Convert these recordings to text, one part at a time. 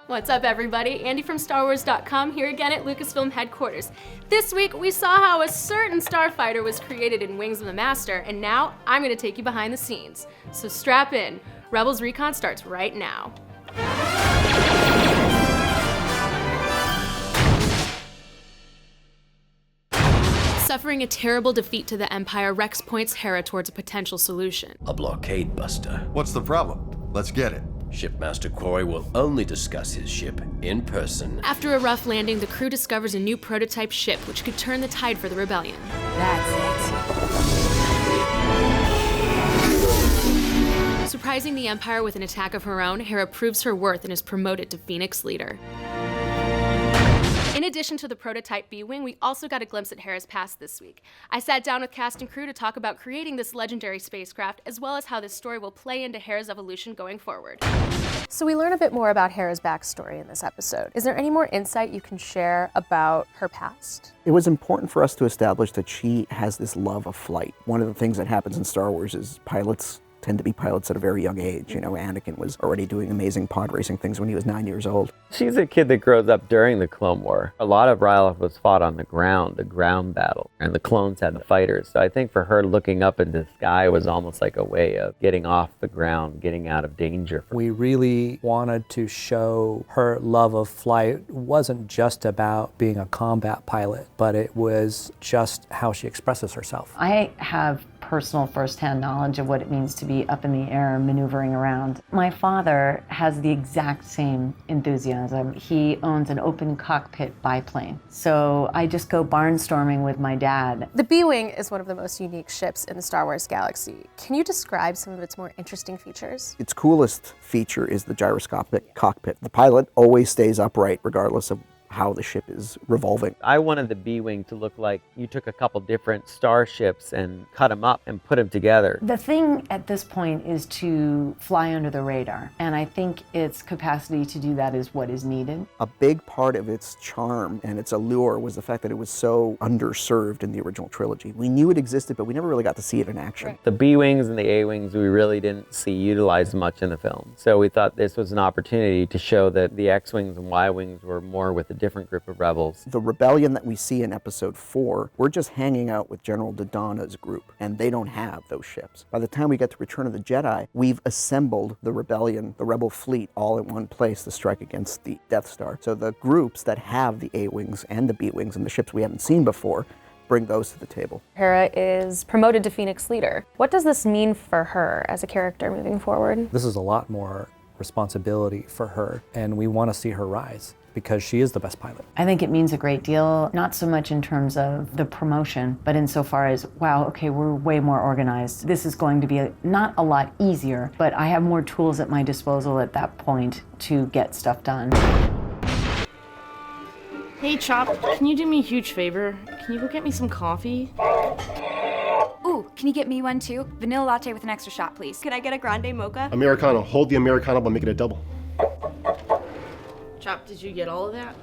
What's up, everybody? Andy from StarWars.com here again at Lucasfilm headquarters. This week, we saw how a certain starfighter was created in Wings of the Master, and now I'm gonna take you behind the scenes. So strap in. Rebels Recon starts right now. Suffering a terrible defeat to the Empire, Rex points Hera towards a potential solution. A blockade buster. What's the problem? Let's get it. Shipmaster Corey will only discuss his ship in person. After a rough landing, the crew discovers a new prototype ship which could turn the tide for the rebellion. That's it. Surprising the Empire with an attack of her own, Hera proves her worth and is promoted to Phoenix Leader. In addition to the prototype B-Wing, we also got a glimpse at Hera's past this week. I sat down with cast and crew to talk about creating this legendary spacecraft, as well as how this story will play into Hera's evolution going forward. So we learn a bit more about Hera's backstory in this episode. Is there any more insight you can share about her past? It was important for us to establish that she has this love of flight. One of the things that happens in Star Wars is pilots tend to be pilots at a very young age. You know, Anakin was already doing amazing pod racing things when he was 9 years old. She's a kid that grows up during the Clone War. A lot of Ryloth was fought on the ground battle, and the clones had the fighters. So I think for her, looking up into the sky was almost like a way of getting off the ground, getting out of danger. We really wanted to show her love of flight. It wasn't just about being a combat pilot, but it was just how she expresses herself. I have personal firsthand knowledge of what it means to be up in the air maneuvering around. My father has the exact same enthusiasm. He owns an open cockpit biplane. So I just go barnstorming with my dad. The B-Wing is one of the most unique ships in the Star Wars galaxy. Can you describe some of its more interesting features? Its coolest feature is the gyroscopic cockpit. The pilot always stays upright regardless of how the ship is revolving. I wanted the B-Wing to look like you took a couple different starships and cut them up and put them together. The thing at this point is to fly under the radar, and I think its capacity to do that is what is needed. A big part of its charm and its allure was the fact that it was so underserved in the original trilogy. We knew it existed, but we never really got to see it in action. Right. The B-Wings and the A-Wings we really didn't see utilized much in the film. So we thought this was an opportunity to show that the X-Wings and Y-Wings were more with a different group of rebels. The rebellion that we see in episode 4, we're just hanging out with General Dodonna's group, and they don't have those ships. By the time we get to Return of the Jedi, we've assembled the rebellion, the rebel fleet, all in one place to strike against the Death Star. So the groups that have the A-Wings and the B-Wings and the ships we haven't seen before, bring those to the table. Hera is promoted to Phoenix Leader. What does this mean for her as a character moving forward? This is a lot more responsibility for her, and we want to see her rise, because she is the best pilot. I think it means a great deal, not so much in terms of the promotion, but insofar as, wow, okay, we're way more organized. This is going to be not a lot easier, but I have more tools at my disposal at that point to get stuff done. Hey Chop, can you do me a huge favor? Can you go get me some coffee? Ooh, can you get me one too? Vanilla latte with an extra shot, please. Could I get a grande mocha? Americano. Hold the Americano, but make it a double. Chop, did you get all of that?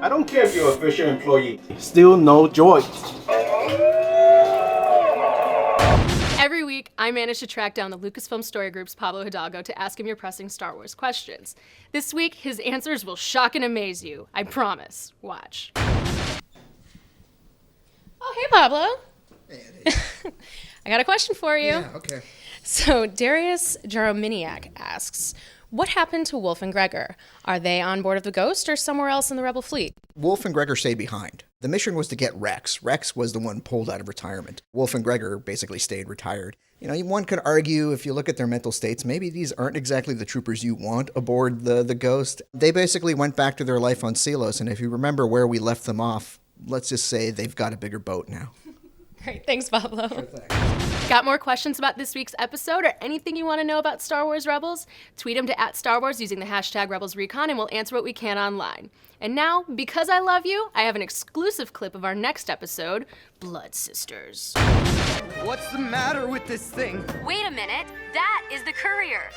I don't care if you're a official employee. Still no joy. Every week, I manage to track down the Lucasfilm Story Group's Pablo Hidalgo to ask him your pressing Star Wars questions. This week, his answers will shock and amaze you. I promise. Watch. Oh, hey, Pablo. I got a question for you. Yeah, okay. So Darius Jarominiak asks, what happened to Wolf and Gregor? Are they on board of the Ghost or somewhere else in the Rebel fleet? Wolf and Gregor stayed behind. The mission was to get Rex. Rex was the one pulled out of retirement. Wolf and Gregor basically stayed retired. You know, one could argue, if you look at their mental states, maybe these aren't exactly the troopers you want aboard the Ghost. They basically went back to their life on Selos, and if you remember where we left them off, let's just say they've got a bigger boat now. Great, thanks, Pablo. Sure thing. Got more questions about this week's episode or anything you want to know about Star Wars Rebels? Tweet them to @StarWars using the hashtag Rebels Recon, and we'll answer what we can online. And now, because I love you, I have an exclusive clip of our next episode, Blood Sisters. What's the matter with this thing? Wait a minute, that is the courier.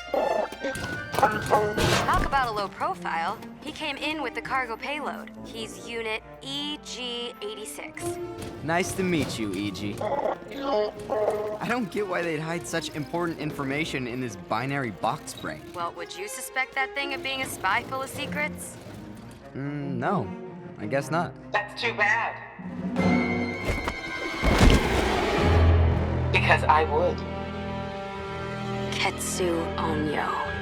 Talk about a low profile. He came in with the cargo payload. He's unit EG-86. Nice to meet you, E.G. I don't get why they'd hide such important information in this binary box brain. Well, would you suspect that thing of being a spy full of secrets? No, I guess not. That's too bad. Because I would. Ketsu Onyo.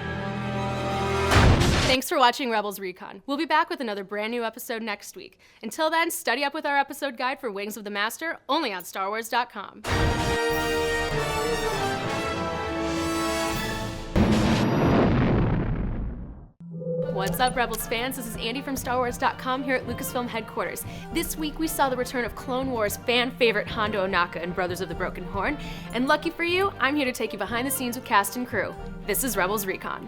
Thanks for watching Rebels Recon. We'll be back with another brand new episode next week. Until then, study up with our episode guide for Wings of the Master, only on StarWars.com. What's up, Rebels fans? This is Andy from StarWars.com here at Lucasfilm headquarters. This week we saw the return of Clone Wars fan favorite Hondo Ohnaka and Brothers of the Broken Horn. And lucky for you, I'm here to take you behind the scenes with cast and crew. This is Rebels Recon.